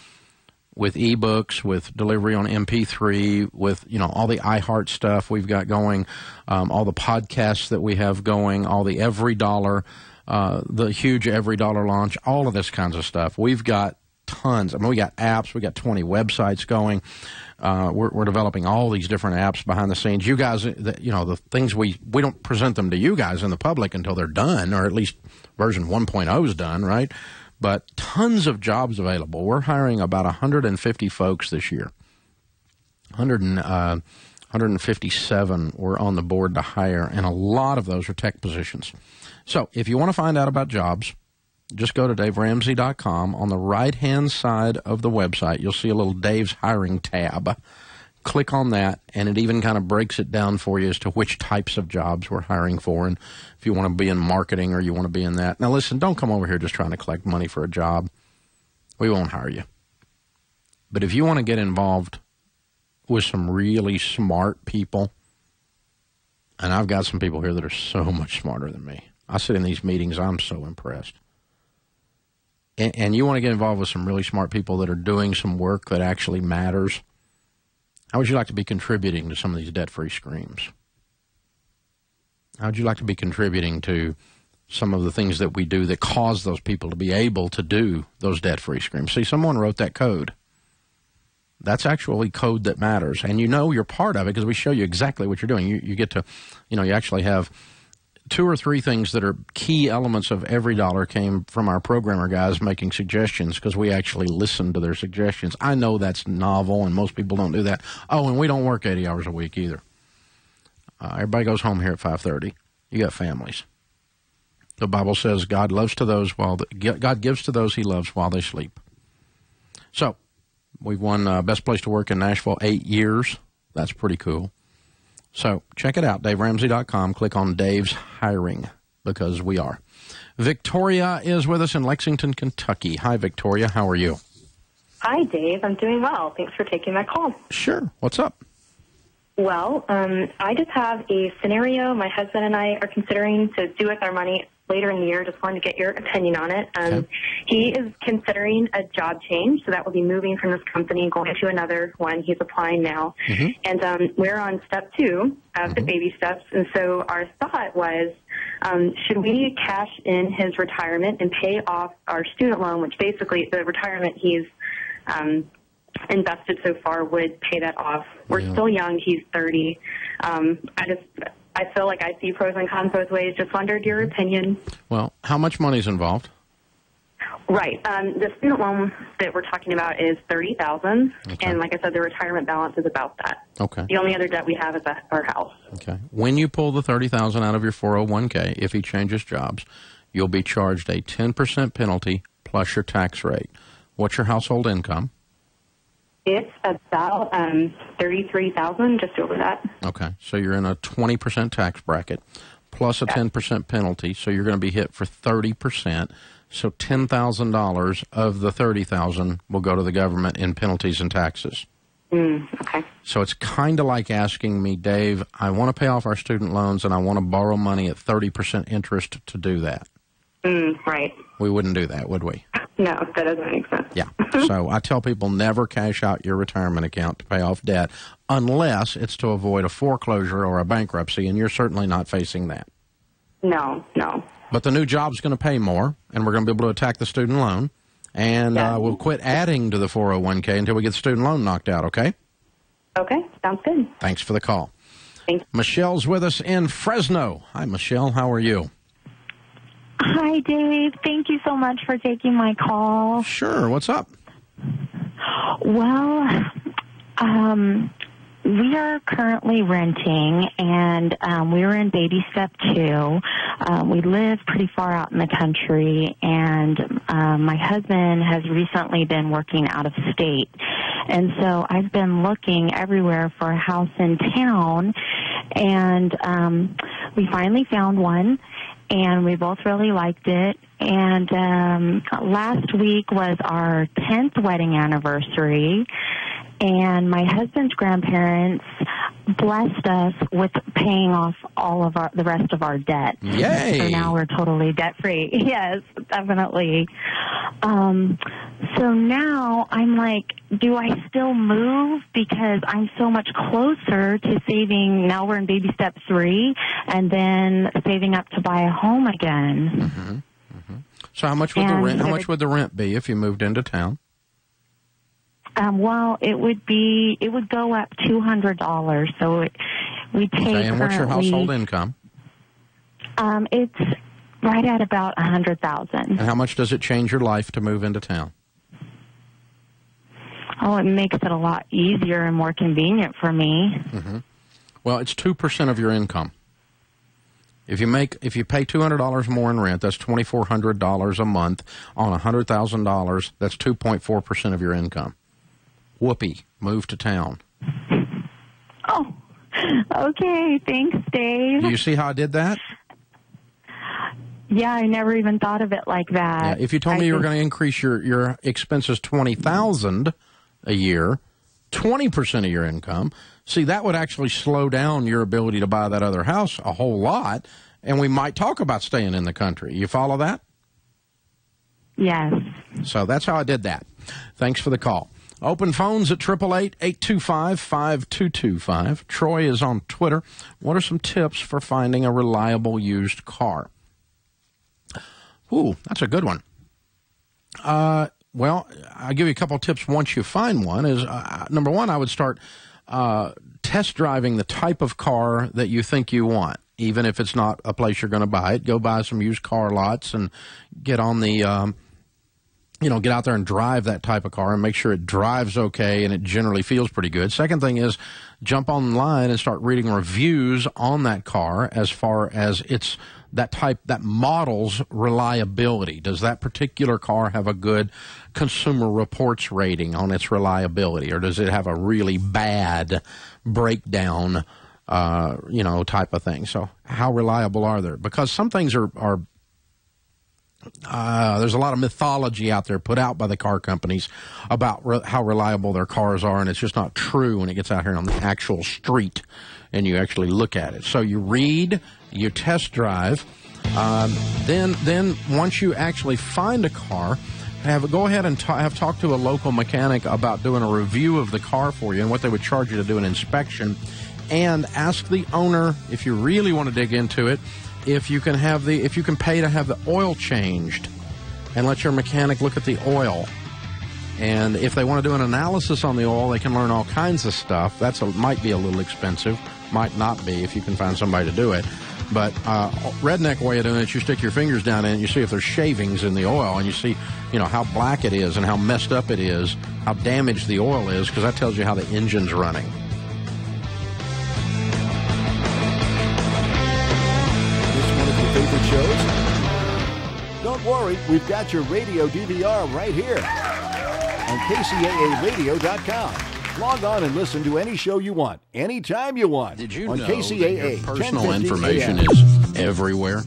with ebooks, with delivery on MP3, with, you know, all the iHeart stuff we've got going, all the podcasts that we have going, all the Every Dollar, the huge Every Dollar launch, all of this kinds of stuff. We've got tons. I mean, we got apps. We got 20 websites going. We're developing all these different apps behind the scenes. You guys, the things we don't present them to you guys in the public until they're done, or at least version 1.0 is done, right? But tons of jobs available. We're hiring about 150 folks this year. 157 were on the board to hire, and a lot of those are tech positions. So if you want to find out about jobs, just go to DaveRamsey.com. On the right-hand side of the website, you'll see a little Dave's Hiring tab. Click on that, and it even kind of breaks it down for you as to which types of jobs we're hiring for, and if you want to be in marketing or you want to be in that. Now, listen, don't come over here just trying to collect money for a job. We won't hire you. But if you want to get involved with some really smart people, and I've got some people here that are so much smarter than me. I sit in these meetings, I'm so impressed. And you want to get involved with some really smart people that are doing some work that actually matters, how would you like to be contributing to some of these debt-free screams? How would you like to be contributing to some of the things that we do that cause those people to be able to do those debt-free screams? See, someone wrote that code. That's actually code that matters. And you know you're part of it because we show you exactly what you're doing. You get to, you actually have 2 or 3 things that are key elements of every dollar came from our programmer guys making suggestions because we actually listened to their suggestions. I know that's novel, and most people don't do that. Oh, and we don't work 80 hours a week either. Everybody goes home here at 5:30. You got families. The Bible says God gives to those he loves while they sleep. So we've won Best Place to Work in Nashville 8 years. That's pretty cool. So check it out, DaveRamsey.com. Click on Dave's Hiring, because we are. Victoria is with us in Lexington, Kentucky. Hi, Victoria. How are you? Hi, Dave. I'm doing well. Thanks for taking my call. Sure. What's up? Well, I just have a scenario my husband and I are considering to do with our money later in the year. Just wanted to get your opinion on it. Okay. He is considering a job change, so that will be moving from this company, going to another one. He's applying now. Mm-hmm. And we're on step 2 of the baby steps. And so our thought was, should we cash in his retirement and pay off our student loan, which basically the retirement he's invested so far would pay that off. We're still young. He's 30. I feel like I see pros and cons both ways. Just wondered your opinion. Well, how much money is involved? Right. The student loan that we're talking about is $30,000, Okay. and like I said, the retirement balance is about that. Okay. The only other debt we have is our house. Okay. When you pull the $30,000 out of your 401k, if he changes jobs, you'll be charged a 10% penalty plus your tax rate. What's your household income? It's about $33,000, just over that. Okay. So you're in a 20% tax bracket plus a 10% penalty, so you're going to be hit for 30%. So $10,000 of the $30,000 will go to the government in penalties and taxes. Okay. So it's kind of like asking me, Dave, I want to pay off our student loans and I want to borrow money at 30% interest to do that. Right. We wouldn't do that, would we? No, that doesn't make sense. Yeah. So I tell people never cash out your retirement account to pay off debt unless it's to avoid a foreclosure or a bankruptcy, and you're certainly not facing that. No. But the new job's going to pay more, and we're going to be able to attack the student loan, and we'll quit adding to the 401k until we get the student loan knocked out, okay? Okay, sounds good. Thanks for the call. Thanks. Michelle's with us in Fresno. Hi, Michelle. How are you? Hi, Dave. Thank you so much for taking my call. Sure. What's up? Well, we are currently renting, and we are in baby step 2. We live pretty far out in the country, and my husband has recently been working out of state. And so I've been looking everywhere for a house in town, and we finally found one. And we both really liked it. And last week was our 10th wedding anniversary. And my husband's grandparents blessed us with paying off all of the rest of our debt. Yay! So now we're totally debt-free. Yes, definitely. So now I'm like, do I still move? Because I'm so much closer to saving. Now we're in baby step 3, and then saving up to buy a home again. So how much would the rent? How much would the rent be if you moved into town? Well, it would go up $200. So we take. Okay, and what's your household income? It's right at about $100,000. And how much does it change your life to move into town? Oh, it makes it a lot easier and more convenient for me. Mm-hmm. Well, it's 2% of your income. If you pay $200 more in rent, that's $2,400 a month. On $100,000, that's 2.4% of your income. Whoopee, move to town. Oh, okay. Thanks, Dave. Do you see how I did that? Yeah, I never even thought of it like that. Yeah, if you told me you were going to increase your expenses $20,000 a year, 20% of your income, see, that would actually slow down your ability to buy that other house a whole lot, and we might talk about staying in the country. You follow that? Yes. So that's how I did that. Thanks for the call. Open phones at 888-825-5225. Troy is on Twitter. What are some tips for finding a reliable used car? Ooh, that's a good one. Well, I'll give you a couple of tips once you find one. Number one, I would start test driving the type of car that you think you want. Even if it's not a place you're going to buy it, go buy some used car lots and get on the, get out there and drive that type of car and make sure it drives okay and it generally feels pretty good. Second thing is jump online and start reading reviews on that car as far as that model's reliability. Does that particular car have a good Consumer Reports rating on its reliability, or does it have a really bad breakdown, type of thing? So how reliable are they? Because some things are there's a lot of mythology out there put out by the car companies about how reliable their cars are, and it's just not true when it gets out here on the actual street and you actually look at it. So you read, you test drive, then once you actually find a car, go ahead and have talked to a local mechanic about doing a review of the car for you and what they would charge you to do an inspection, and ask the owner, if you really want to dig into it, if you can pay to have the oil changed, and let your mechanic look at the oil. And if they want to do an analysis on the oil, they can learn all kinds of stuff. Might be a little expensive, might not be if you can find somebody to do it. But redneck way of doing it, you stick your fingers down in it and you see if there's shavings in the oil, and you see, how black it is and how messed up it is, how damaged the oil is, because that tells you how the engine's running. Favorite shows? Don't worry, we've got your radio DVR right here on KCAAradio.com. Log on and listen to any show you want, anytime you want. Did you on know KCAA that your personal 1050 information AM. is everywhere?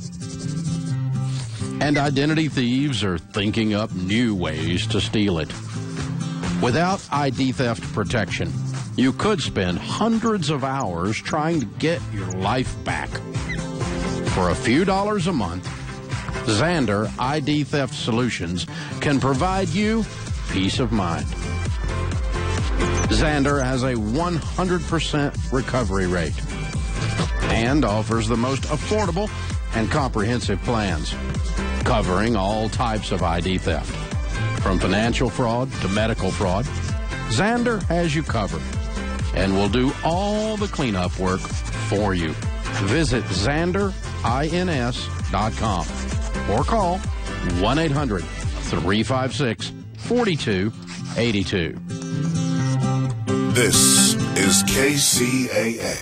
And identity thieves are thinking up new ways to steal it. Without ID theft protection, you could spend hundreds of hours trying to get your life back. For a few dollars a month, Xander ID Theft Solutions can provide you peace of mind. Xander has a 100% recovery rate and offers the most affordable and comprehensive plans, covering all types of ID theft. From financial fraud to medical fraud, Xander has you covered and will do all the cleanup work for you. Visit XanderINS.com or call 1-800-356-4282. This is KCAA.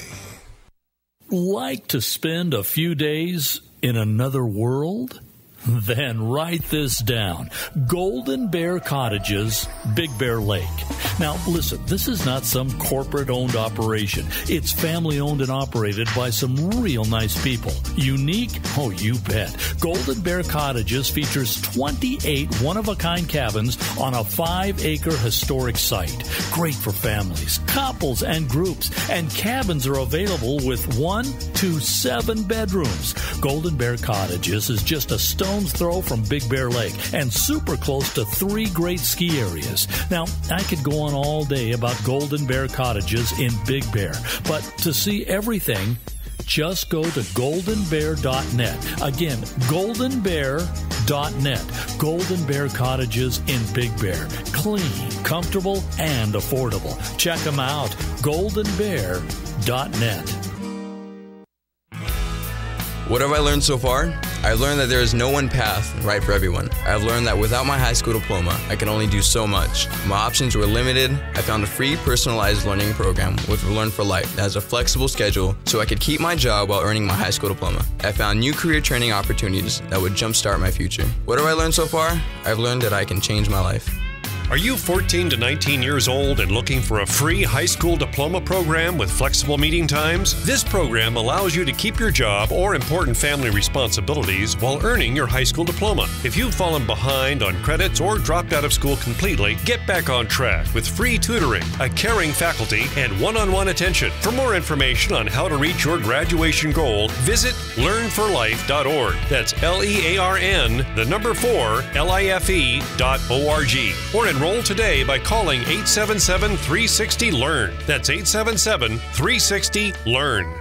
Like to spend a few days in another world? Then write this down. Golden Bear Cottages, Big Bear Lake. Now, listen, this is not some corporate-owned operation. It's family-owned and operated by some real nice people. Unique? Oh, you bet. Golden Bear Cottages features 28 one-of-a-kind cabins on a 5-acre historic site. Great for families, couples, and groups. And cabins are available with 1 to 7 bedrooms. Golden Bear Cottages is just a stone's throw from Big Bear Lake and super close to 3 great ski areas. Now, I could go on all day about Golden Bear Cottages in Big Bear, but to see everything, just go to goldenbear.net. Again, goldenbear.net. goldenbear.net. Golden Bear Cottages in Big Bear. Clean, comfortable, and affordable. Check them out. goldenbear.net. What have I learned so far? I've learned that there is no one path right for everyone. I've learned that without my high school diploma, I can only do so much. My options were limited. I found a free personalized learning program with Learn for Life that has a flexible schedule so I could keep my job while earning my high school diploma. I found new career training opportunities that would jumpstart my future. What have I learned so far? I've learned that I can change my life. Are you 14 to 19 years old and looking for a free high school diploma program with flexible meeting times? This program allows you to keep your job or important family responsibilities while earning your high school diploma. If you've fallen behind on credits or dropped out of school completely, get back on track with free tutoring, a caring faculty, and one-on-one attention. For more information on how to reach your graduation goal, visit learnforlife.org. That's LEARN, the number 4, LIFE.org. Or enroll today by calling 877-360-LEARN. That's 877-360-LEARN.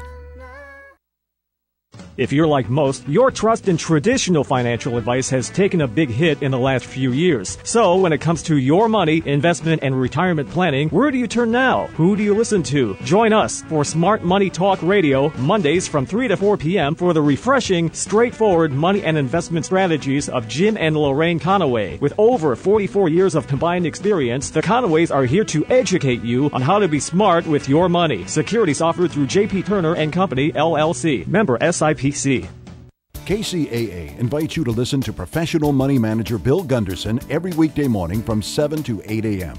If you're like most, your trust in traditional financial advice has taken a big hit in the last few years. So when it comes to your money, investment, and retirement planning, where do you turn now? Who do you listen to? Join us for Smart Money Talk Radio, Mondays from 3 to 4 p.m. for the refreshing, straightforward money and investment strategies of Jim and Lorraine Conaway. With over 44 years of combined experience, the Conaways are here to educate you on how to be smart with your money. Securities offered through J.P. Turner & Company, LLC. Member SIPC. KCAA invites you to listen to professional money manager Bill Gunderson every weekday morning from 7 to 8 a.m.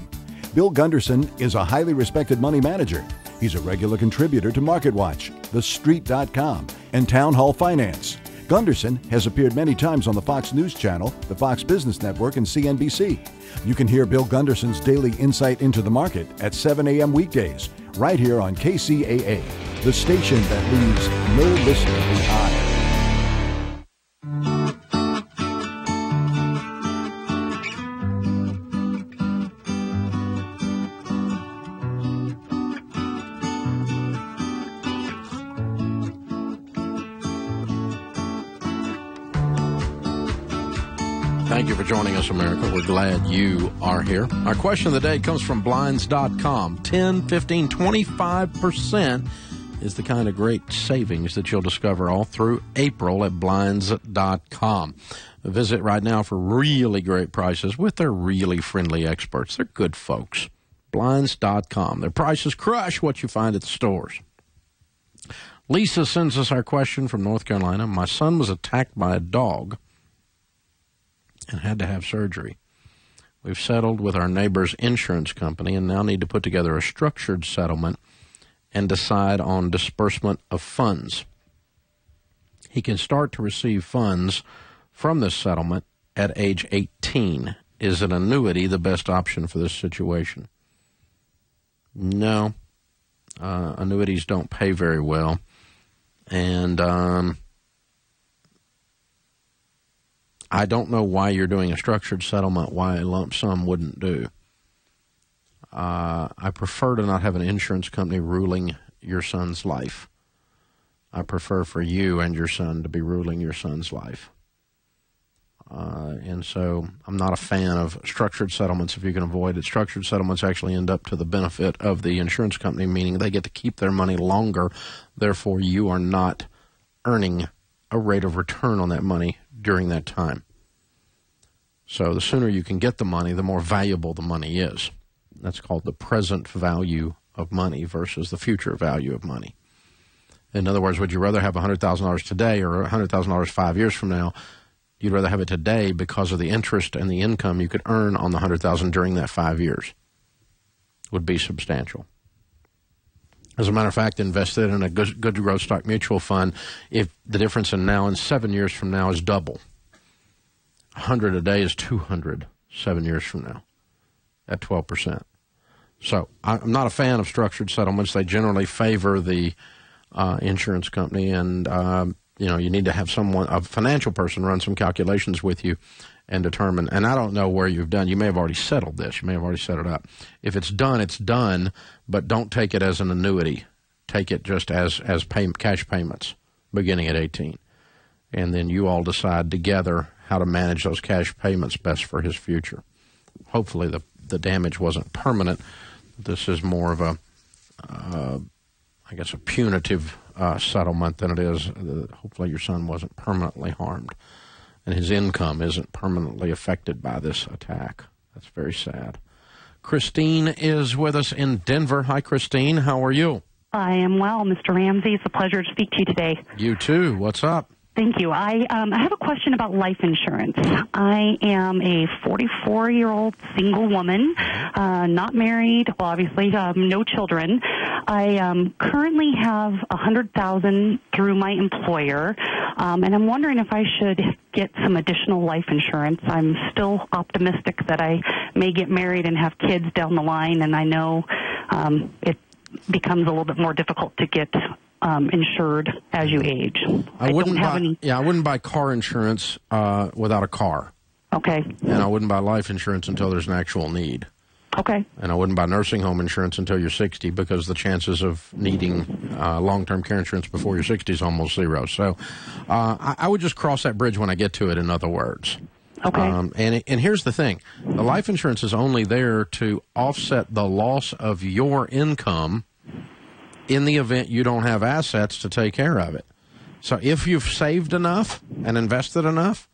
Bill Gunderson is a highly respected money manager. He's a regular contributor to MarketWatch, TheStreet.com, and Town Hall Finance. Gunderson has appeared many times on the Fox News Channel, the Fox Business Network, and CNBC. You can hear Bill Gunderson's daily insight into the market at 7 a.m. weekdays, right here on KCAA, the station that leaves no listener behind. Thank you for joining us, America. We're glad you are here. Our question of the day comes from Blinds.com. 10, 15, 25% is the kind of great savings that you'll discover all through April at Blinds.com. Visit right now for really great prices with their really friendly experts. They're good folks. Blinds.com. Their prices crush what you find at the stores. Lisa sends us our question from North Carolina. My son was attacked by a dog and had to have surgery. We've settled with our neighbor's insurance company and now need to put together a structured settlement and decide on disbursement of funds. He can start to receive funds from this settlement at age 18. Is an annuity the best option for this situation? No. Annuities don't pay very well. And I don't know why you're doing a structured settlement, why a lump sum wouldn't do. I prefer to not have an insurance company ruling your son's life. I prefer for you and your son to be ruling your son's life. And so I'm not a fan of structured settlements if you can avoid it. Structured settlements actually end up to the benefit of the insurance company, meaning they get to keep their money longer. Therefore, you are not earning a rate of return on that money during that time. So the sooner you can get the money, the more valuable the money is. That's called the present value of money versus the future value of money. In other words, would you rather have $100,000 today or $100,000 5 years from now? You'd rather have it today because of the interest and the income you could earn on the $100,000 during that 5 years would be substantial. As a matter of fact, invested in a good growth stock mutual fund, if the difference in now and 7 years from now is double, 100 a day is 200 7 years from now at 12%. So I'm not a fan of structured settlements. They generally favor the insurance company, and you need to have someone, a financial person, run some calculations with you and determine. And I don't know where you've done. You may have already settled this. You may have already set it up. If it's done, it's done. But don't take it as an annuity. Take it just as cash payments beginning at 18. And then you all decide together how to manage those cash payments best for his future. Hopefully the damage wasn't permanent. This is more of a, I guess, a punitive settlement than it is. Hopefully your son wasn't permanently harmed, and his income isn't permanently affected by this attack. That's very sad. Christine is with us in Denver. Hi, Christine. How are you? I am well, Mr. Ramsey. It's a pleasure to speak to you today. You too. What's up? Thank you. I have a question about life insurance. I am a 44-year-old single woman, not married, well, obviously, no children. I currently have $100,000 through my employer, and I'm wondering if I should get some additional life insurance. I'm still optimistic that I may get married and have kids down the line, and I know it becomes a little bit more difficult to get insured as you age. I wouldn't buy car insurance without a car. Okay. And I wouldn't buy life insurance until there's an actual need. Okay. And I wouldn't buy nursing home insurance until you're 60 because the chances of needing long-term care insurance before you're 60 is almost zero. So I would just cross that bridge when I get to it, in other words. Okay. And here's the thing. The life insurance is only there to offset the loss of your income in the event you don't have assets to take care of it. So if you've saved enough and invested enough,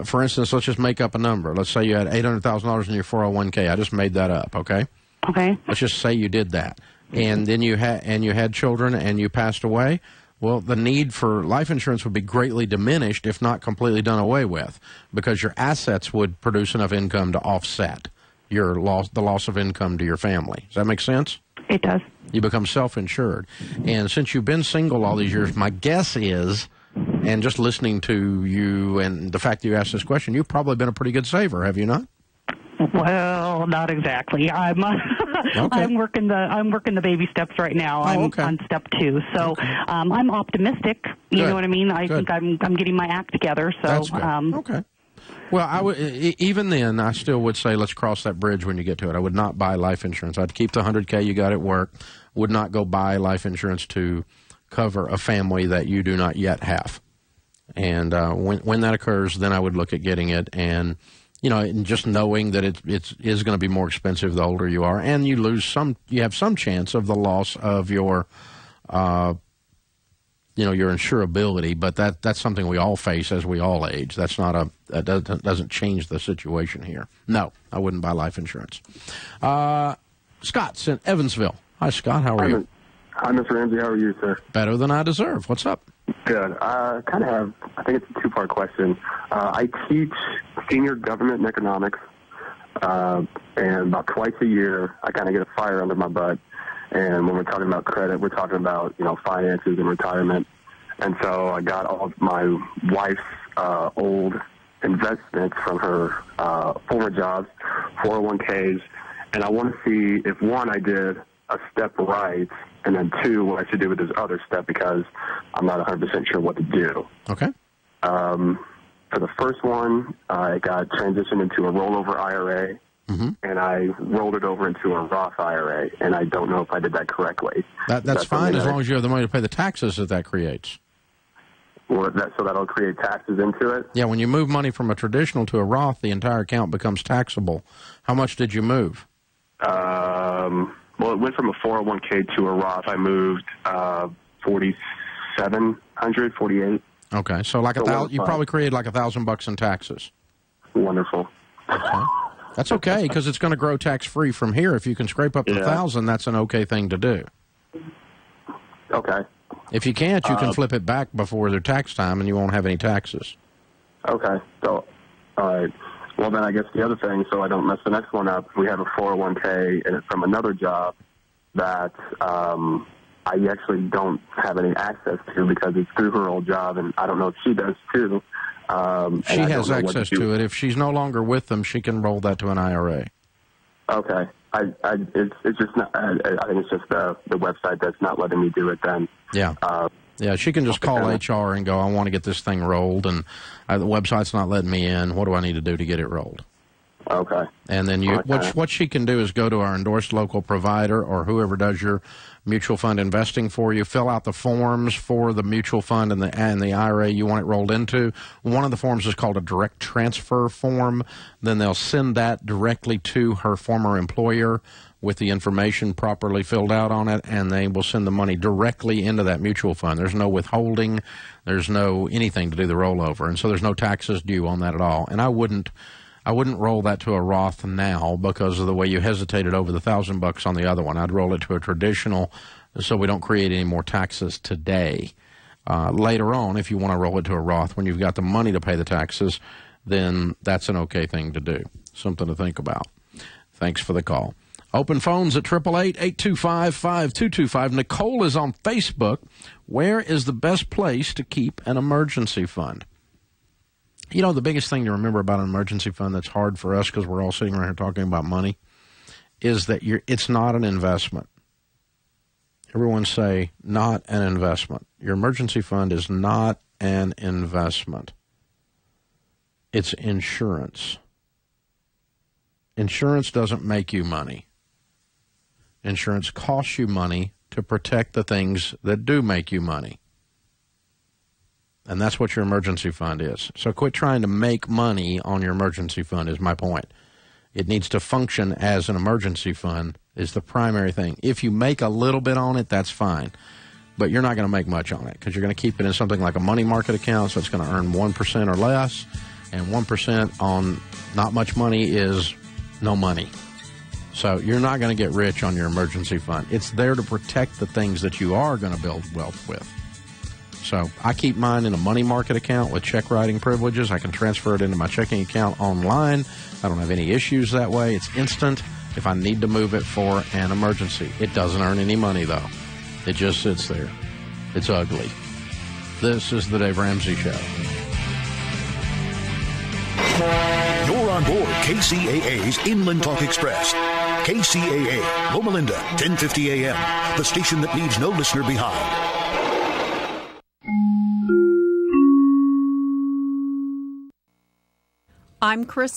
for instance, let's just make up a number. Let's say you had $800,000 in your 401k. I just made that up, okay? Okay. Let's just say you did that. And then you had children and you passed away. Well, the need for life insurance would be greatly diminished, if not completely done away with, because your assets would produce enough income to offset the loss of income to your family. Does that make sense? It does. You become self-insured. And since you've been single all these years, my guess is, and just listening to you and the fact that you asked this question, you've probably been a pretty good saver, have you not? Well, not exactly. I'm okay. I'm working the baby steps right now. I'm on step 2. So I'm optimistic. You know what I mean? I think I'm getting my act together. So that's good. Okay. Well, even then, I still would say let's cross that bridge when you get to it. I would not buy life insurance. I'd keep the $100K you got at work. Would not go buy life insurance to cover a family that you do not yet have. And when that occurs, then I would look at getting it. And and just knowing that it is going to be more expensive the older you are, and you have some chance of the loss of your your insurability, but that's something we all face as we all age. That's not that doesn't change the situation here. No, I wouldn't buy life insurance. Scott's in Evansville. Hi, Scott. How are you? Hi, Mr. Ramsey. How are you, sir? Better than I deserve. What's up? Good. I think it's a two-part question. I teach senior government and economics, and about twice a year, I kind of get a fire under my butt. And when we're talking about credit, we're talking about, finances and retirement. And so I got all of my wife's old investments from her former jobs, 401ks, and I want to see if, one, I did a step right, and then, two, what I should do with this other step, because I'm not 100% sure what to do. Okay. For the first one, I got transitioned into a rollover IRA. Mm-hmm. And I rolled it over into a Roth IRA, and I don't know if I did that correctly. That's fine as long as you have the money to pay the taxes that creates. Well, so that'll create taxes into it? Yeah, when you move money from a traditional to a Roth, the entire account becomes taxable. How much did you move? Well, it went from a 401k to a Roth. I moved $4,700, $48. Okay, so you probably created like $1,000 in taxes. Wonderful. Okay. That's okay, because it's going to grow tax-free from here. If you can scrape up to $1,000, that's an okay thing to do. Okay. If you can't, you can flip it back before their tax time, and you won't have any taxes. Okay. So, all right. Well, then I guess the other thing, so I don't mess the next one up, we have a 401k and it's from another job that I actually don't have any access to because it's through her old job, and I don't know if she does too. She has access to it. If she's no longer with them, she can roll that to an IRA. Okay. It's just not, I think it's just the website that's not letting me do it then. Yeah. Yeah, she can just call HR and go, I want to get this thing rolled, and the website's not letting me in. What do I need to do to get it rolled? Okay. And then what she can do is go to our endorsed local provider or whoever does your mutual fund investing for you, fill out the forms for the mutual fund and the IRA you want it rolled into. One of the forms is called a direct transfer form. Then they'll send that directly to her former employer with the information properly filled out on it, and they will send the money directly into that mutual fund. There's no withholding. There's no anything to do the rollover. And so there's no taxes due on that at all. And I wouldn't roll that to a Roth now because of the way you hesitated over the $1,000 on the other one. I'd roll it to a traditional so we don't create any more taxes today. Later on, if you want to roll it to a Roth when you've got the money to pay the taxes, then that's an okay thing to do. Something to think about. Thanks for the call. Open phones at 888-825-5225. Nicole is on Facebook. Where is the best place to keep an emergency fund? You know, the biggest thing to remember about an emergency fund that's hard for us because we're all sitting around here talking about money is that it's not an investment. Everyone say, not an investment. Your emergency fund is not an investment. It's insurance. Insurance doesn't make you money. Insurance costs you money to protect the things that do make you money. And that's what your emergency fund is. So quit trying to make money on your emergency fund is my point. It needs to function as an emergency fund is the primary thing. If you make a little bit on it, that's fine. But you're not going to make much on it because you're going to keep it in something like a money market account, so it's going to earn 1% or less. And 1% on not much money is no money. So you're not going to get rich on your emergency fund. It's there to protect the things that you are going to build wealth with. So I keep mine in a money market account with check writing privileges. I can transfer it into my checking account online. I don't have any issues that way. It's instant if I need to move it for an emergency. It doesn't earn any money, though. It just sits there. It's ugly. This is the Dave Ramsey Show. You're on board KCAA's Inland Talk Express. KCAA, Loma Linda, 1050 AM, the station that leaves no listener behind. I'm Chris